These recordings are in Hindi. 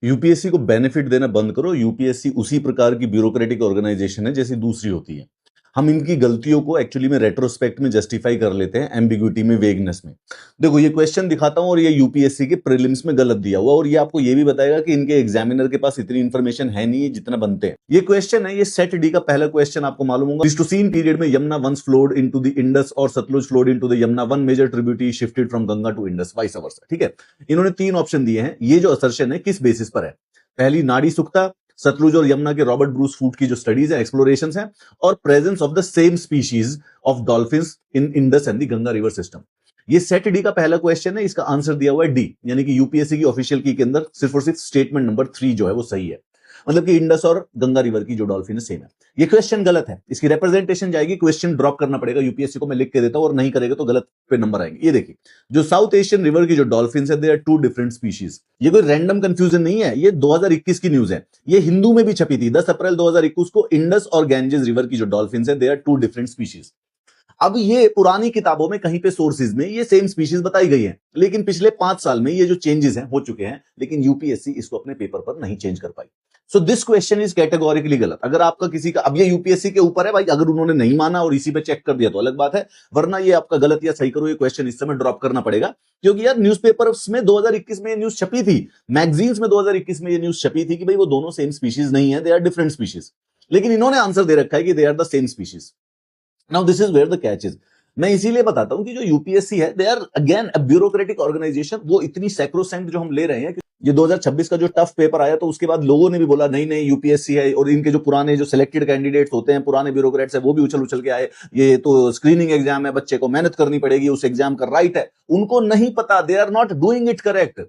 यूपीएससी को बेनिफिट देना बंद करो। यूपीएससी उसी प्रकार की ब्यूरोक्रेटिक ऑर्गेनाइजेशन है जैसी दूसरी होती है। हम इनकी गलतियों को एक्चुअली में रेट्रोस्पेक्ट में जस्टिफाई कर लेते हैं, एम्बिग्यूटी में, वेगनेस में। देखो ये क्वेश्चन दिखाता हूं और ये यूपीएससी के प्रीलिम्स में गलत दिया हुआ, और ये आपको ये भी बताएगा कि इनके एग्जामिनर के पास इतनी इंफॉर्मेशन है नहीं है जितना बनते हैं। ये क्वेश्चन है, ये सेट डी का पहला क्वेश्चन आपको मालूम होगा। प्लीस्टोसीन पीरियड में Yamuna once flowed into the Indus और Sutlej flowed into the Yamuna, one major tributary shifted from Ganga to Indus, vice versa. ठीक है, इन्होंने 3 ऑप्शन दिए हैं। ये जो असर्शन है किस बेसिस पर है? पहली, नाड़ी सुक्ता, सतलुज और यमुना के रॉबर्ट ब्रूस फूट की जो स्टडीज है, एक्सप्लोरेशंस हैं, और presence of the same species of dolphins in Indus and the Ganga river system. ये सेट डी का पहला क्वेश्चन है, इसका आंसर दिया हुआ है डी, यानी कि यूपीएससी की ऑफिशियल की के अंदर सिर्फ और सिर्फ स्टेटमेंट नंबर 3 जो है वो सही है। मतलब कि इंडस और गंगा रिवर की जो डॉल्फिन है सेम है। ये क्वेश्चन गलत है, इसकी रिप्रेजेंटेशन जाएगी, क्वेश्चन ड्रॉप करना पड़ेगा यूपीएससी को। मैं लिख के देता हूं और नहीं करेगा तो गलत पे नंबर आएंगे। ये देखिए, जो साउथ एशियन रिवर की जो डॉल्फिन है, दे आर 2 डिफरेंट स्पीशीज। ये कोई रैंडम कंफ्यूजन नहीं है, ये 2021 की न्यूज है। ये हिंदू में भी छपी थी 10 अप्रैल 2021 को। इंडस और गैंजेस रिवर की जो डॉल्फिन है, दे आर 2 डिफरेंट स्पीशीज। अब ये पुरानी किताबों में कहीं पे सोर्सेज में ये सेम स्पीशीज बताई गई है, लेकिन पिछले 5 साल में ये जो चेंजेस हैं हो चुके हैं, लेकिन यूपीएससी इसको अपने पेपर पर नहीं चेंज कर पाई। So this question is categorically गलत। अगर आपका किसी का, अब ये यूपीएससी के ऊपर है भाई, अगर उन्होंने नहीं माना और इसी पे चेक कर दिया तो अलग बात है, वरना ये आपका गलत या सही करो, ये क्वेश्चन इस समय ड्रॉप करना पड़ेगा। क्योंकि यार न्यूज़पेपर्स में 2021 में ये न्यूज छपी थी, मैगजीन्स में 2021 में ये न्यूज छपी थी कि भाई वो दोनों सेम स्पीशीज नहीं है, दे आर डिफरेंट स्पीशीज। लेकिन इन्होंने आंसर दे रखा है कि they are the same species. Now this is where the catch is. मैं इसीलिए बताता हूं कि जो यूपीएससी है, they are again a bureaucratic organisation. वो इतनी सैक्रोसेंट जो हम ले रहे हैं, ये 2026 का जो टफ पेपर आया तो उसके बाद लोगों ने भी बोला नहीं नहीं यूपीएससी है, और इनके जो पुराने जो सिलेक्टेड कैंडिडेट्स होते हैं, पुराने ब्यूरोक्रेट्स है, वो भी उछल उछल के आए, ये तो स्क्रीनिंग एग्जाम है, बच्चे को मेहनत करनी पड़ेगी, उस एग्जाम का राइट है। उनको नहीं पता, they are not doing it correct.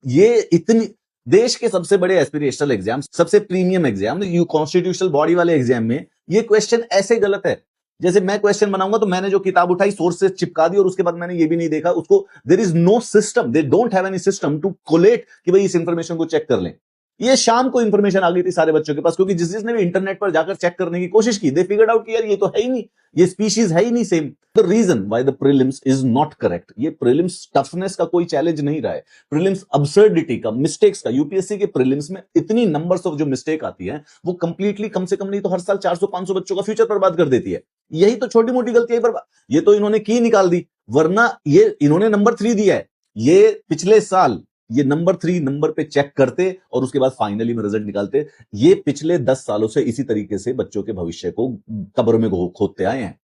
ये इतनी देश के सबसे बड़े एस्पिरेशनल एग्जाम, सबसे premium exam, you constitutional body वाले एग्जाम में ये क्वेश्चन ऐसे गलत है। जैसे मैं क्वेश्चन बनाऊंगा तो मैंने जो किताब उठाई सोर्स से चिपका दी, और उसके बाद मैंने ये भी नहीं देखा उसको, there is no system, they don't have any system to collate कि भाई इस इंफॉर्मेशन को चेक कर लें। ये शाम को इंफॉर्मेशन आ गई थी सारे बच्चों के पास, क्योंकि जिसने भी इंटरनेट पर जाकर चेक करने की कोशिश की, दे फिगर्ड आउट कि यार ये तो है ही नहीं, ये स्पीशीज है ही नहीं same. The reason why the prelims is not correct, ये प्रीलिम्स टफनेस का कोई चैलेंज नहीं रहा है, प्रीलिम्स अब्सर्डिटी का, मिस्टेक्स का। यूपीएससी के प्रीलिम्स में इतनी नंबर्स ऑफ जो मिस्टेक आती है, वो कंप्लीटली, कम से कम नहीं तो हर साल 400-500 बच्चों का फ्यूचर बर्बाद कर देती है। यही तो छोटी मोटी गलतियां बर्बाद, ये तो इन्होंने की निकाल दी, वरना ये इन्होंने नंबर 3 दिया है। ये पिछले साल ये नंबर 3 नंबर पे चेक करते और उसके बाद फाइनली में रिजल्ट निकालते। ये पिछले 10 सालों से इसी तरीके से बच्चों के भविष्य को कब्र में खोदते आए हैं।